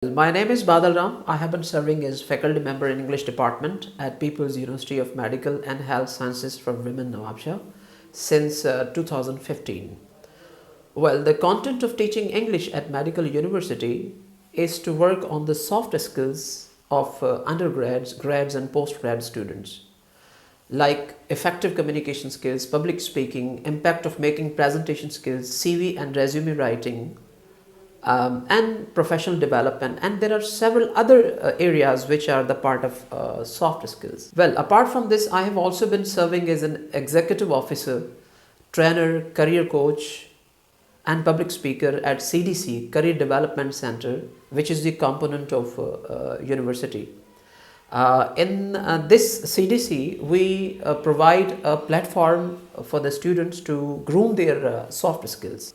My name is Badal Ram. I have been serving as faculty member in English department at People's University of Medical and Health Sciences for Women, Nawabshah since 2015. Well, the content of teaching English at Medical University is to work on the soft skills of undergrads, grads and postgrad students, like effective communication skills, public speaking, impact of making presentation skills, CV and resume writing, and professional development, and there are several other areas which are the part of soft skills. Well, apart from this, I have also been serving as an executive officer, trainer, career coach and public speaker at CDC, Career Development Center, which is the component of university. In this CDC, we provide a platform for the students to groom their soft skills.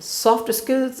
Soft skills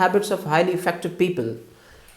Habits of Highly Effective People.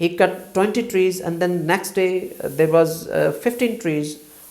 he cut 20 trees and then next day there was 15 trees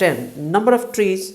10 number of trees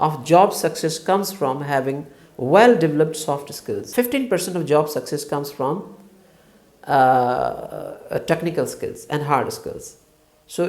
of job success comes from having well developed soft skills. 15% of job success comes from technical skills and hard skills. So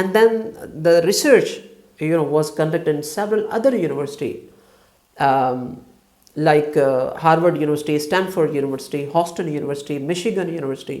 and then the research was conducted in several other university like Harvard University, Stanford University, Houston University, Michigan University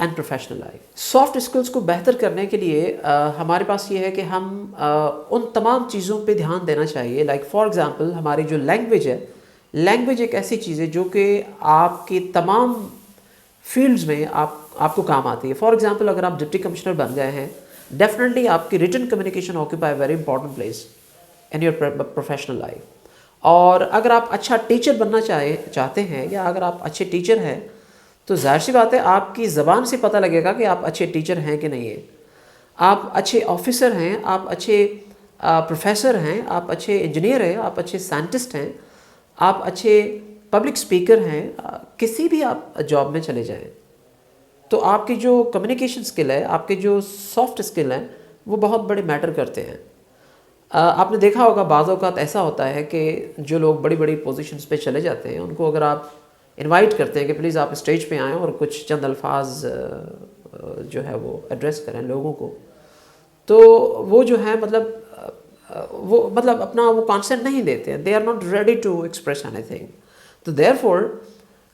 and professional life. Soft skills کو بہتر کرنے کے لیے ہمارے پاس یہ ہے کہ ہم ان تمام چیزوں پہ دھیان دینا چاہیے. لائک فار ایگزامپل ہماری جو لینگویج ہے، لینگویج ایک ایسی چیز ہے جو کہ آپ کی تمام فیلڈز میں آپ کو کام آتی ہے. فار ایگزامپل اگر آپ ڈپٹی کمشنر بن گئے ہیں، ڈیفینیٹلی آپ کی written communication occupy very important place in your professional life. اور اگر آپ اچھا ٹیچر بننا چاہتے ہیں، یا اگر آپ اچھے ٹیچر ہیں، تو ظاہر سی بات ہے آپ کی زبان سے پتہ لگے گا کہ آپ اچھے ٹیچر ہیں کہ نہیں ہیں. آپ اچھے آفیسر ہیں، آپ اچھے پروفیسر ہیں، آپ اچھے انجینئر ہیں، آپ اچھے سائنٹسٹ ہیں، آپ اچھے پبلک اسپیکر ہیں. کسی بھی آپ جاب میں چلے جائیں تو آپ کی جو کمیونیکیشن اسکل ہے، آپ کے جو سافٹ اسکل ہیں، وہ بہت بڑے میٹر کرتے ہیں. آپ نے دیکھا ہوگا بعض اوقات ایسا ہوتا ہے کہ جو لوگ بڑی بڑی پوزیشنز پہ چلے جاتے ہیں، ان کو اگر آپ انوائٹ کرتے ہیں کہ پلیز آپ اسٹیج پہ آئیں اور کچھ چند الفاظ جو ہے وہ ایڈریس کریں لوگوں کو، تو وہ جو ہے مطلب اپنا وہ کانسنٹ نہیں دیتے ہیں. They are not ready to express anything. تو دیر فور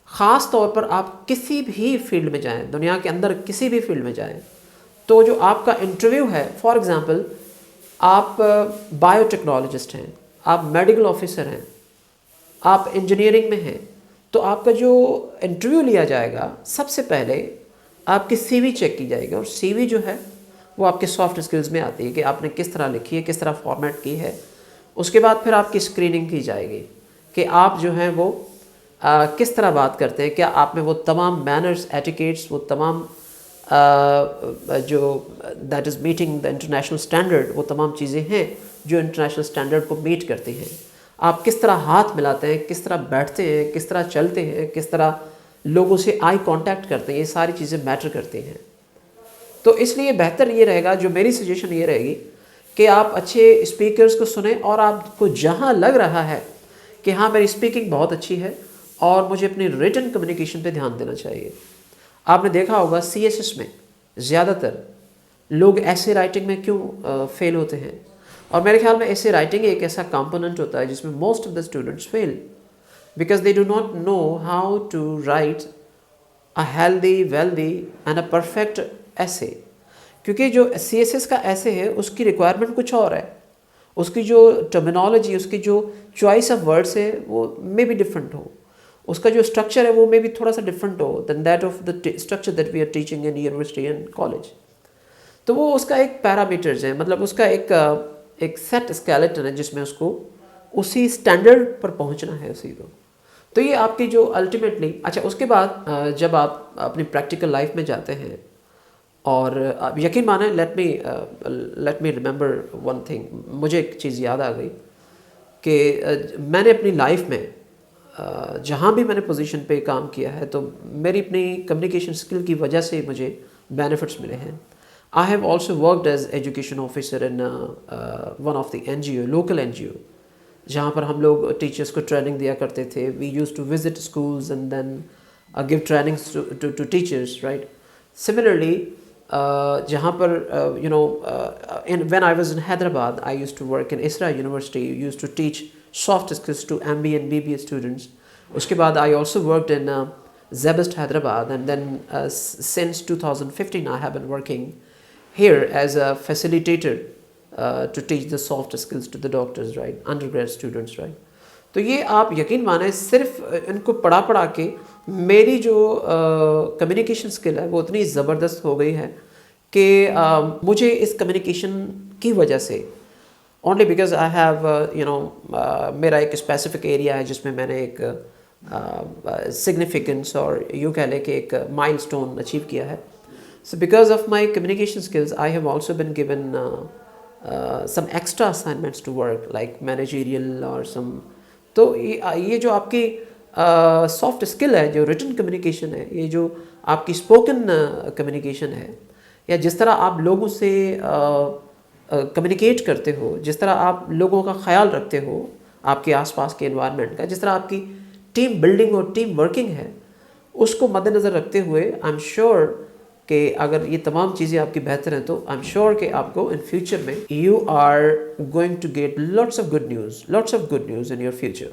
خاص طور پر آپ کسی بھی فیلڈ میں جائیں، دنیا کے اندر کسی بھی فیلڈ میں جائیں، تو جو آپ کا انٹرویو ہے، فار ایگزامپل آپ بایو ٹیکنالوجسٹ ہیں، آپ میڈیکل آفیسر ہیں، آپ انجینئرنگ میں ہیں، تو آپ کا جو انٹرویو لیا جائے گا، سب سے پہلے آپ کی سی وی چیک کی جائے گی. اور سی وی جو ہے وہ آپ کے سافٹ اسکلز میں آتی ہے کہ آپ نے کس طرح لکھی ہے، کس طرح فارمیٹ کی ہے. اس کے بعد پھر آپ کی اسکریننگ کی جائے گی کہ آپ جو ہیں وہ کس طرح بات کرتے ہیں، کیا آپ میں وہ تمام مینرز، ایٹیکیٹس، وہ تمام جو that is meeting the international standard, وہ تمام چیزیں ہیں جو انٹرنیشنل اسٹینڈرڈ کو میٹ کرتی ہیں. آپ کس طرح ہاتھ ملاتے ہیں، کس طرح بیٹھتے ہیں، کس طرح چلتے ہیں، کس طرح لوگوں سے آئی کانٹیکٹ کرتے ہیں، یہ ساری چیزیں میٹر کرتی ہیں. تو اس لیے بہتر یہ رہے گا، جو میری سجیشن یہ رہے گی کہ آپ اچھے اسپیکرز کو سنیں، اور آپ کو جہاں لگ رہا ہے کہ ہاں میری اسپیکنگ بہت اچھی ہے اور مجھے اپنی ریٹن کمیونیکیشن پہ دھیان دینا چاہیے. آپ نے دیکھا ہوگا سی ایس ایس میں زیادہ تر لوگ ایسے رائٹنگ میں کیوں فیل ہوتے ہیں، اور میرے خیال میں ایسے رائٹنگ ایک ایسا کمپوننٹ ہوتا ہے جس میں most of the students fail because they do not know how to write a healthy wealthy and a perfect essay. کیونکہ جو سی ایس ایس کا ایسے ہے اس کی ریکوائرمنٹ کچھ اور ہے، اس کی جو ٹرمینالوجی، اس کی جو چوائس آف ورڈس ہے وہ مے بی ڈفرینٹ ہو، اس کا جو اسٹرکچر ہے وہ مے بی تھوڑا سا ڈفرینٹ ہو then that of the structure that we are teaching in university and college. تو وہ اس کا ایک پیرامیٹرز ہیں، مطلب اس کا ایک سیٹ اسکیلیٹن ہے جس میں اس کو اسی اسٹینڈرڈ پر پہنچنا ہے اسی کو. تو یہ آپ کی جو الٹیمیٹلی اچھا اس کے بعد جب آپ اپنی پریکٹیکل لائف میں جاتے ہیں، اور یقین مانیں let me remember one thing, مجھے ایک چیز یاد آ گئی کہ میں نے اپنی لائف میں جہاں بھی میں نے پوزیشن پہ کام کیا ہے تو میری اپنی کمیونیکیشن اسکل کی وجہ سے مجھے بینیفٹس ملے ہیں. I have also worked as education officer in one of the N G O, local N G O, جہاں پر ہم لوگ ٹیچرس کو ٹریننگ دیا کرتے تھے. We use to visit schools and then give trainings to teachers, right. Similarly جہاں پر when I was in Hyderabad, I used to work in ISRA University, used to teach soft skills to MBA and BBA students. اس کے بعد I also worked in Zebest Hyderabad, and then since 2015 I have been working here as a facilitator to teach the soft skills to the doctors, right, undergrad students, right. تو یہ آپ یقین مانیں صرف ان کو پڑھا کے میری جو کمیونیکیشن اسکل ہے وہ اتنی زبردست ہو گئی ہے کہ مجھے اس کمیونیکیشن کی وجہ سے اونلی بیکاز آئی ہیو میرا ایک اسپیسیفک ایریا ہے جس میں میں نے ایک سگنیفیکنس اور یوں کہہ لیں کہ ایک مائل اسٹون اچیو کیا ہے. So because of my communication skills I have also been given some extra assignments to work like managerial اور سم. تو یہ جو آپ کی سافٹ اسکل ہے، جو ریٹن کمیونیکیشن ہے، یہ جو آپ کی اسپوکن کمیونیکیشن ہے، یا جس طرح آپ لوگوں سے کمیونیکیٹ کرتے ہو، جس طرح آپ لوگوں کا خیال رکھتے ہو، آپ کے آس پاس کے انوائرمنٹ کا، جس طرح آپ کی ٹیم بلڈنگ اور ٹیم ورکنگ ہے، اس کو مد نظر رکھتے ہوئے آئی ایم شیور کہ اگر یہ تمام چیزیں آپ کی بہتر ہیں تو آئی ایم شیور کہ آپ کو ان فیوچر میں you are going to get lots of good news in your future.